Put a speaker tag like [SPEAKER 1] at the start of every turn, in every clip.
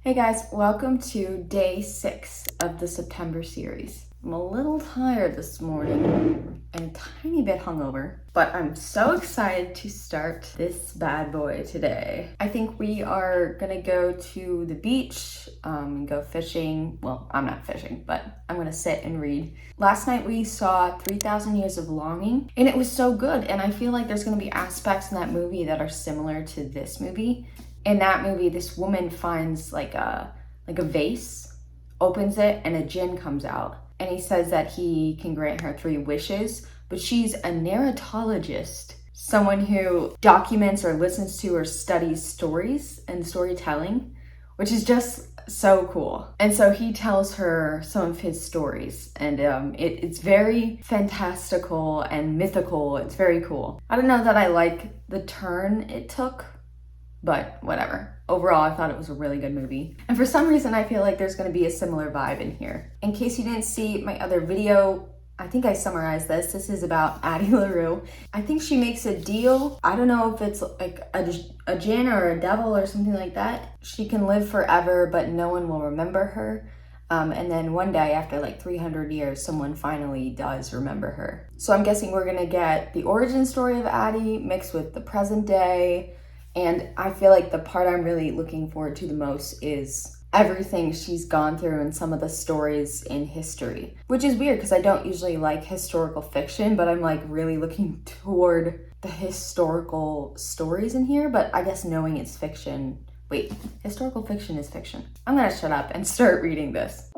[SPEAKER 1] Hey guys, welcome to day 6 of the September series. I'm a little tired this morning and a tiny bit hungover, but I'm so excited to start this bad boy today. I think we are gonna go to the beach, and go fishing. Well, I'm not fishing, but I'm gonna sit and read. Last night we saw 3,000 Years of Longing, and it was so good, and I feel like there's gonna be aspects in that movie that are similar to this movie. In that movie, this woman finds like a vase, opens it, and a djinn comes out. And he says that he can grant her 3 wishes, but she's a narratologist, someone who documents or listens to or studies stories and storytelling, which is just so cool. And so he tells her some of his stories, and it's very fantastical and mythical. It's very cool. I don't know that I like the turn it took, but whatever. Overall, I thought it was a really good movie. And for some reason, I feel like there's gonna be a similar vibe in here. In case you didn't see my other video, I think I summarized this. This is about Addie LaRue. I think she makes a deal. I don't know if it's like a djinn or a devil or something like that. She can live forever, but no one will remember her. And then one day, after like 300 years, someone finally does remember her. So I'm guessing we're gonna get the origin story of Addie mixed with the present day. And I feel like the part I'm really looking forward to the most is everything she's gone through and some of the stories in history. Which is weird because I don't usually like historical fiction, but I'm like really looking toward the historical stories in here. But I guess knowing it's fiction, wait, historical fiction is fiction. I'm gonna shut up and start reading this.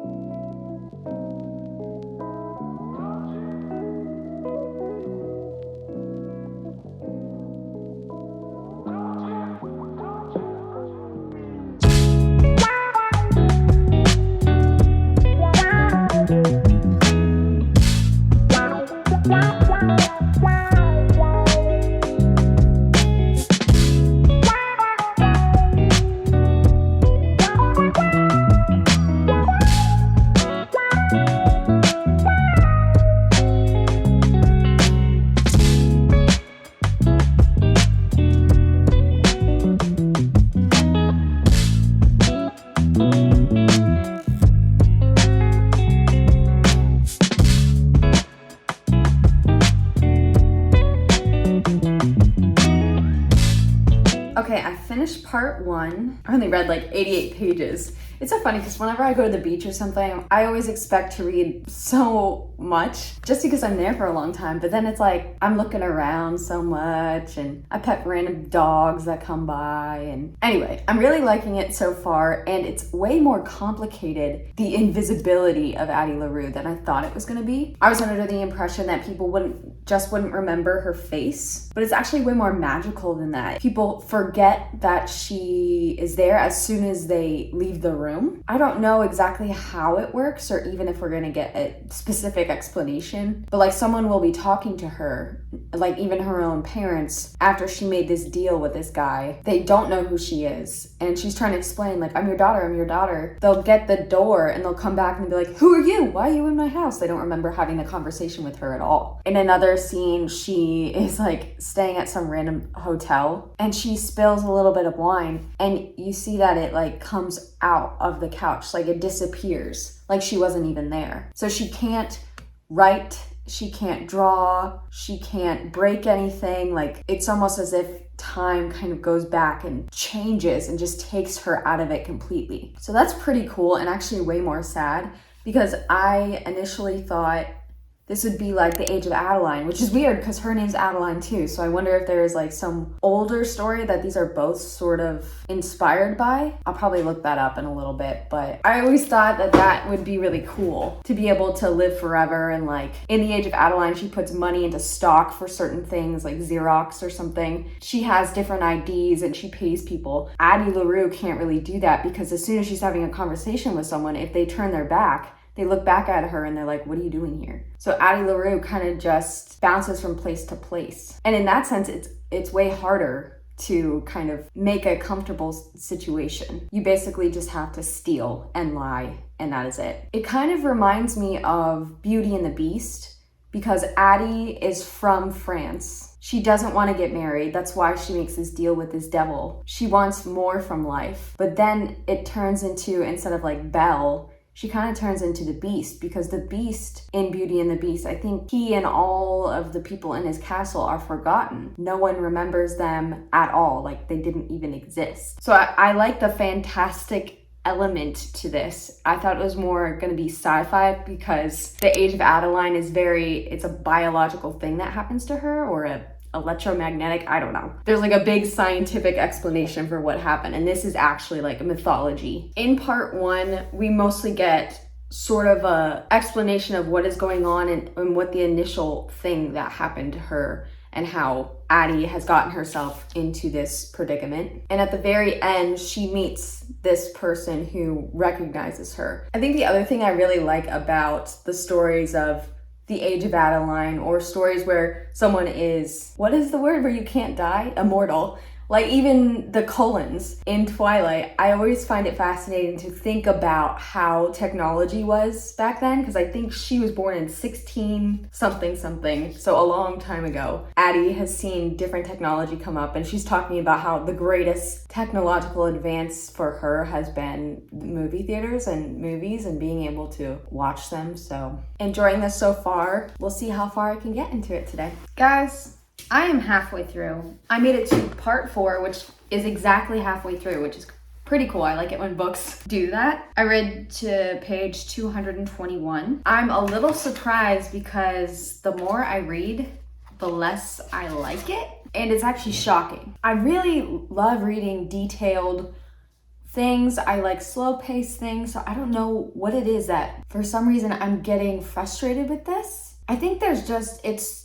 [SPEAKER 1] Okay, I finished part 1. I only read like 88 pages. It's so funny because whenever I go to the beach or something, I always expect to read so much just because I'm there for a long time. But then it's like I'm looking around so much and I pet random dogs that come by. And anyway, I'm really liking it so far, and it's way more complicated, the invisibility of Addie LaRue, than I thought it was going to be. I was under the impression that people wouldn't remember her face, but it's actually way more magical than that. People forget that she is there as soon as they leave the room. I don't know exactly how it works or even if we're gonna get a specific explanation, but like someone will be talking to her, like even her own parents, after she made this deal with this guy. They don't know who she is, and she's trying to explain like, I'm your daughter. They'll get the door and they'll come back and be like, who are you? Why are you in my house? They don't remember having the conversation with her at all. In another scene, she is like staying at some random hotel and she spills a little bit of wine, and you see that it like comes out of the couch, like it disappears, like she wasn't even there. So she can't write, she can't draw, she can't break anything. Like it's almost as if time kind of goes back and changes and just takes her out of it completely. So that's pretty cool, and actually way more sad, because I initially thought this would be like the Age of Adeline, which is weird because her name's Adeline too. So I wonder if there's like some older story that these are both sort of inspired by. I'll probably look that up in a little bit, but I always thought that that would be really cool to be able to live forever. And like in the Age of Adeline, she puts money into stock for certain things like Xerox or something. She has different IDs and she pays people. Addie LaRue can't really do that because as soon as she's having a conversation with someone, if they turn their back, they look back at her and they're like, what are you doing here? So Addie LaRue kind of just bounces from place to place. And in that sense, it's way harder to kind of make a comfortable situation. You basically just have to steal and lie, and that is it. It kind of reminds me of Beauty and the Beast because Addie is from France. She doesn't want to get married. That's why she makes this deal with this devil. She wants more from life. But then it turns into, instead of like Belle, she kind of turns into the Beast, because the Beast in Beauty and the Beast, I think he and all of the people in his castle are forgotten. No one remembers them at all. Like they didn't even exist. So I like the fantastic element to this. I thought it was more going to be sci-fi, because the age of Adeline is it's a biological thing that happens to her, or a electromagnetic, I don't know. There's like a big scientific explanation for what happened, and this is actually like a mythology. In part 1, we mostly get sort of a explanation of what is going on and what the initial thing that happened to her, and how Addie has gotten herself into this predicament. And at the very end, she meets this person who recognizes her. I think the other thing I really like about the stories of the Age of Adeline, or stories where someone is, what is the word where you can't die? Immortal. Like even the Cullens in Twilight, I always find it fascinating to think about how technology was back then, because I think she was born in 16 something, so a long time ago. Addie has seen different technology come up, and she's talking about how the greatest technological advance for her has been movie theaters and movies and being able to watch them. So enjoying this so far. We'll see how far I can get into it today. Guys, I am halfway through. I made it to part 4, which is exactly halfway through, which is pretty cool. I like it when books do that. I read to page 221. I'm a little surprised because the more I read, the less I like it. And it's actually shocking. I really love reading detailed things. I like slow-paced things. So I don't know what it is that for some reason I'm getting frustrated with this. I think there's just, it's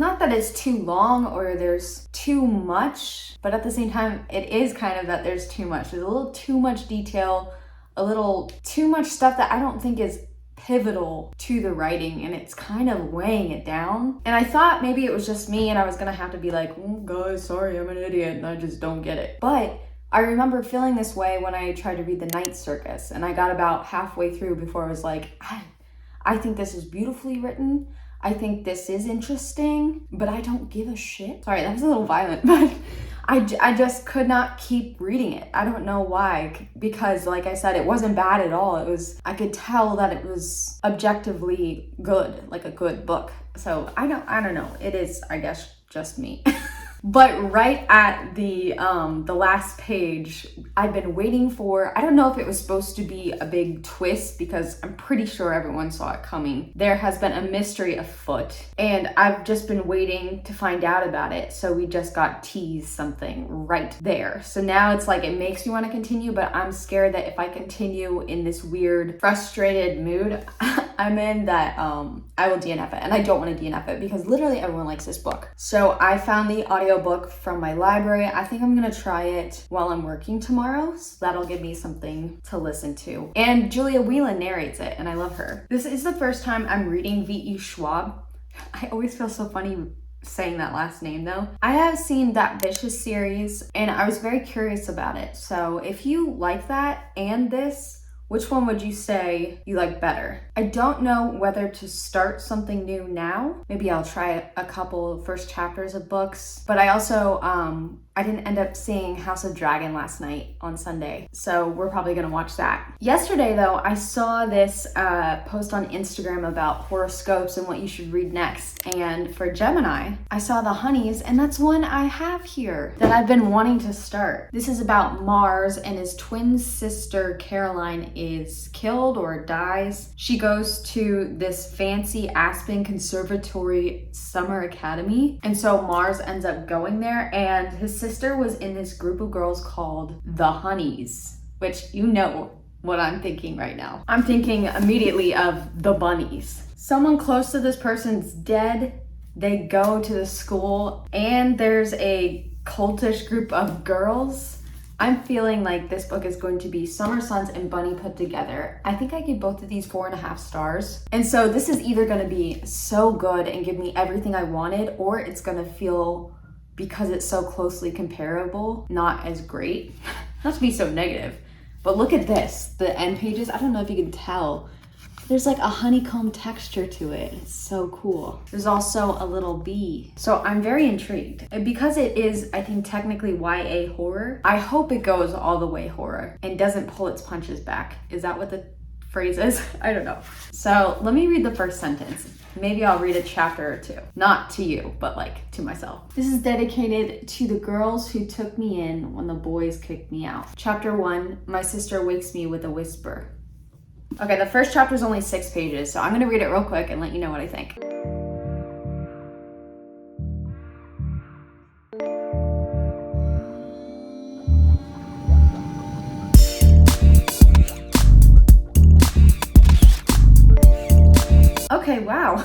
[SPEAKER 1] not that it's too long or there's too much, but at the same time, it is kind of that there's too much. There's a little too much detail, a little too much stuff that I don't think is pivotal to the writing, and it's kind of weighing it down. And I thought maybe it was just me and I was gonna have to be like, oh, guys, sorry, I'm an idiot and I just don't get it. But I remember feeling this way when I tried to read The Night Circus, and I got about halfway through before I was like, I think this is beautifully written. I think this is interesting, but I don't give a shit. Sorry, that was a little violent, but I just could not keep reading it. I don't know why, because like I said, it wasn't bad at all. I could tell that it was objectively good, like a good book. So I don't know. It is, I guess, just me. But right at the last page, I've been waiting for, I don't know if it was supposed to be a big twist, because I'm pretty sure everyone saw it coming. There has been a mystery afoot, and I've just been waiting to find out about it. So we just got teased something right there. So now it's like, it makes me want to continue, but I'm scared that if I continue in this weird, frustrated mood I'm in, that I will DNF it. And I don't want to DNF it because literally everyone likes this book. So I found the audiobook from my library. I think I'm gonna try it while I'm working tomorrow, so that'll give me something to listen to. And Julia Whelan narrates it, and I love her. This is the first time I'm reading V.E. Schwab. I always feel so funny saying that last name though. I have seen That Vicious series, and I was very curious about it. So if you like that and this, which one would you say you like better? I don't know whether to start something new now. Maybe I'll try a couple first chapters of books. But I also, I didn't end up seeing House of Dragon last night on Sunday, so we're probably gonna watch that. Yesterday though, I saw this post on Instagram about horoscopes and what you should read next. And for Gemini, I saw The Honeys, and that's one I have here that I've been wanting to start. This is about Mars, and his twin sister Caroline is killed or dies. She goes to this fancy Aspen Conservatory summer academy, and so Mars ends up going there, and his sister was in this group of girls called the Honeys, which you know what I'm thinking right now. I'm thinking immediately of the bunnies. Someone close to this person's dead, they go to the school, and there's a cultish group of girls. I'm feeling like this book is going to be Summer Sons and Bunny put together. I think I gave both of these 4.5 stars. And so this is either gonna be so good and give me everything I wanted, or it's gonna feel, because it's so closely comparable, not as great. Not to be so negative, but look at this, the end pages. I don't know if you can tell, There's like a honeycomb texture to it. It's so cool. There's also a little bee. So I'm very intrigued. And because it is, I think, technically YA horror, I hope it goes all the way horror and doesn't pull its punches back. Is that what the phrase is? I don't know. So let me read the first sentence. Maybe I'll read a chapter or two. Not to you, but like to myself. This is dedicated to the girls who took me in when the boys kicked me out. Chapter 1, my sister wakes me with a whisper. Okay, the first chapter is only 6 pages, so I'm gonna read it real quick and let you know what I think. Okay, wow.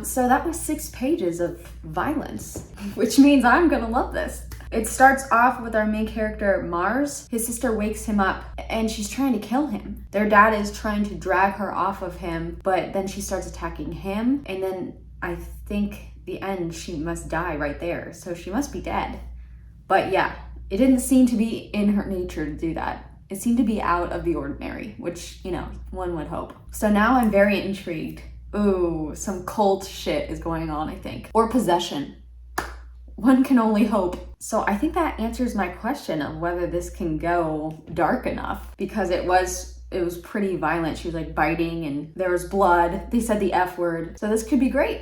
[SPEAKER 1] So that was 6 pages of violence, which means I'm gonna love this. It starts off with our main character, Mars. His sister wakes him up and she's trying to kill him. Their dad is trying to drag her off of him, but then she starts attacking him. And then I think the end, she must die right there. So she must be dead. But yeah, it didn't seem to be in her nature to do that. It seemed to be out of the ordinary, which, you know, one would hope. So now I'm very intrigued. Ooh, some cult shit is going on, I think. Or possession. One can only hope. So I think that answers my question of whether this can go dark enough, because it was pretty violent. She was like biting and there was blood. They said the F word. So this could be great.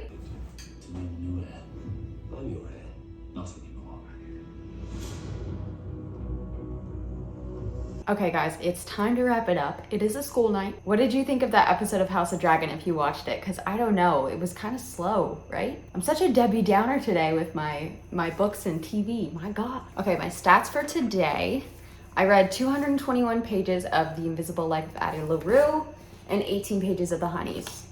[SPEAKER 1] Okay guys, it's time to wrap it up. It is a school night. What did you think of that episode of House of Dragon if you watched it? Because I don't know, it was kind of slow, right? I'm such a Debbie Downer today with my books and TV, my God. Okay, my stats for today. I read 221 pages of The Invisible Life of Addie LaRue and 18 pages of The Honeys.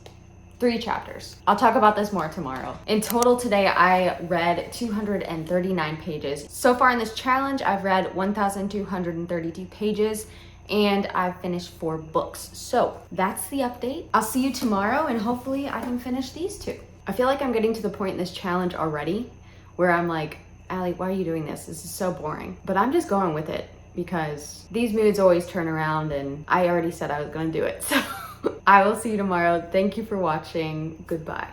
[SPEAKER 1] 3 chapters. I'll talk about this more tomorrow. In total today, I read 239 pages. So far in this challenge, I've read 1,232 pages and I've finished 4 books. So that's the update. I'll see you tomorrow and hopefully I can finish these 2. I feel like I'm getting to the point in this challenge already where I'm like, Allie, why are you doing this? This is so boring. But I'm just going with it because these moods always turn around and I already said I was gonna do it. So I will see you tomorrow. Thank you for watching. Goodbye.